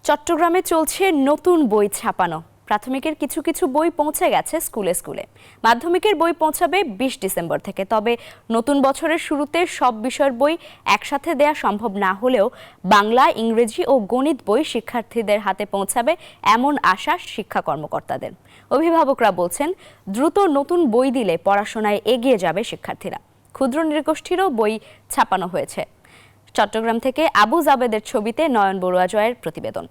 চট্টগ্রামে চলছে নতুন বই ছাপানো। প্রাথমিকের কিছু কিছু বই পৌঁছে গেছে স্কুলে স্কুলে। মাধ্যমিকের বই পৌঁছাবে ২০ ডিসেম্বর থেকে। তবে নতুন বছরের শুরুতে সব বিষয়ের বই একসাথে দেয়া সম্ভব না হলেও বাংলা, ইংরেজি ও গণিত বই শিক্ষার্থীদের হাতে পৌঁছাবে এমন আশা শিক্ষা কর্মকর্তাদের। অভিভাবকরা বলছেন, দ্রুত নতুন বই দিলে পড়াশোনায় এগিয়ে যাবে শিক্ষার্থীরা। ক্ষুদ্র নৃগোষ্ঠীরও বই ছাপানো হয়েছে। চট্টগ্রাম থেকে আবু জাবেদের ছবিতে নয়ন বড়ুয়া জয়ের প্রতিবেদন।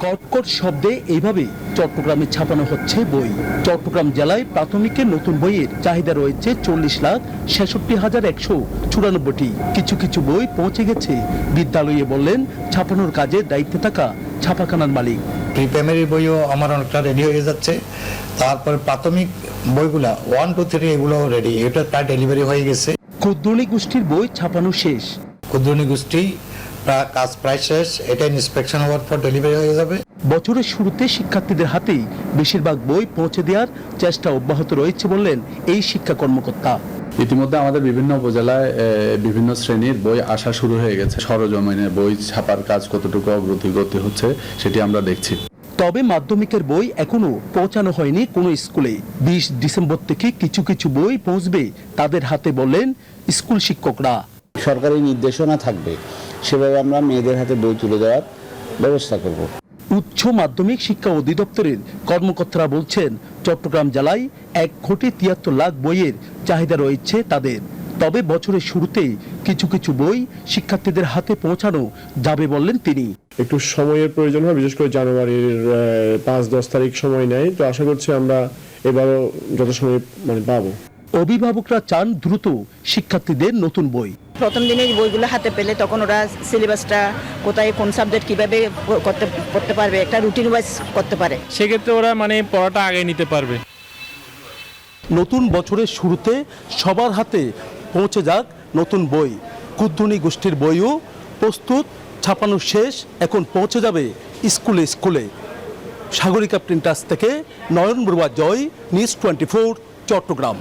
কটকট শব্দে এইভাবে চট্টগ্রামে ছাপানো হচ্ছে বই। চট্টগ্রাম জেলায় প্রাথমিকের নতুন বইয়ের চাহিদা রয়েছে ৪০,৬৭,১৯৪টি। কিছু কিছু বই পৌঁছে গেছে বিদ্যালয়ে, বললেন ছাপানোর কাজে দায়িত্বে থাকা ছাপাখানার মালিক। প্রি প্রাইমারি বইও আমার অনেকটা রেডি হয়ে যাচ্ছে। তারপরে প্রাথমিক বইগুলা 1, 2, 3 এগুলো রেডি, এটা প্রায় ডেলিভারি হয়ে গেছে। ক্ষুদ্র নৃগোষ্ঠীর বই ছাপানো শেষ। ক্ষুদ্র নৃগোষ্ঠী কাজ প্রায় শেষ, এটা ইন্সপেকশন হওয়ার পর ডেলিভারি হয়ে যাবে। বছরের শুরুতে শিক্ষার্থীদের হাতেই বেশিরভাগ বই পৌঁছে দেওয়ার চেষ্টা অব্যাহত রয়েছে বললেন এই শিক্ষা কর্মকর্তা। ইতিমধ্যে আমাদের বিভিন্ন উপজেলায় বিভিন্ন শ্রেণীর বই আসা শুরু হয়ে গেছে। সরজমিনে বই ছাপার কাজ কতটুকু অগ্রগতি হচ্ছে সেটি আমরা দেখছি। তবে মাধ্যমিকের বই এখনো পৌঁছানো হয়নি কোনো স্কুলে। ২০ ডিসেম্বর থেকে কিছু কিছু বই পৌঁছবে তাদের হাতে, বললেন স্কুল শিক্ষকরা। সরকারি নির্দেশনা থাকবে, সেভাবে আমরা মেয়েদের হাতে বই তুলে দেওয়ার ব্যবস্থা করব। উচ্চ মাধ্যমিক শিক্ষা অধিদপ্তরের কর্মকর্তারা বলছেন, চট্টগ্রাম জেলায় ১,৭৩,০০,০০০ বইয়ের চাহিদা রয়েছে তাদের। তবে বছরের শুরুতেই কিছু কিছু বই শিক্ষার্থীদের হাতে পৌঁছানো যাবে বললেন তিনি। একটু সময়ের প্রয়োজন হয়, বিশেষ করে জানুয়ারির ৫-১০ তারিখ সময় নেয়। তো আশা করছি আমরা এবারও যত সময় পাবো। অভিভাবকরা চান দ্রুত শিক্ষার্থীদের নতুন বই। প্রথম দিনে বইগুলো হাতে পেলে তখন ওরা সিলেবাসটা কোথায় কোন সাবজেক্ট কিভাবে করতে পারবে, একটা রুটিন ওয়াইজ করতে পারে। সেক্ষেত্রে ওরা পড়াটা আগে নিতে পারবে। নতুন বছরের শুরুতে সবার হাতে পৌঁছে যাক নতুন বই। ক্ষুদ্র নৃগোষ্ঠীর বইও প্রস্তুত, ছাপানো শেষ, এখন পৌঁছে যাবে স্কুলে স্কুলে। সাগরিকা প্রিন্টার্স থেকে নয়ন বড়ুয়া জয়, নিউজ 24, চট্টগ্রাম।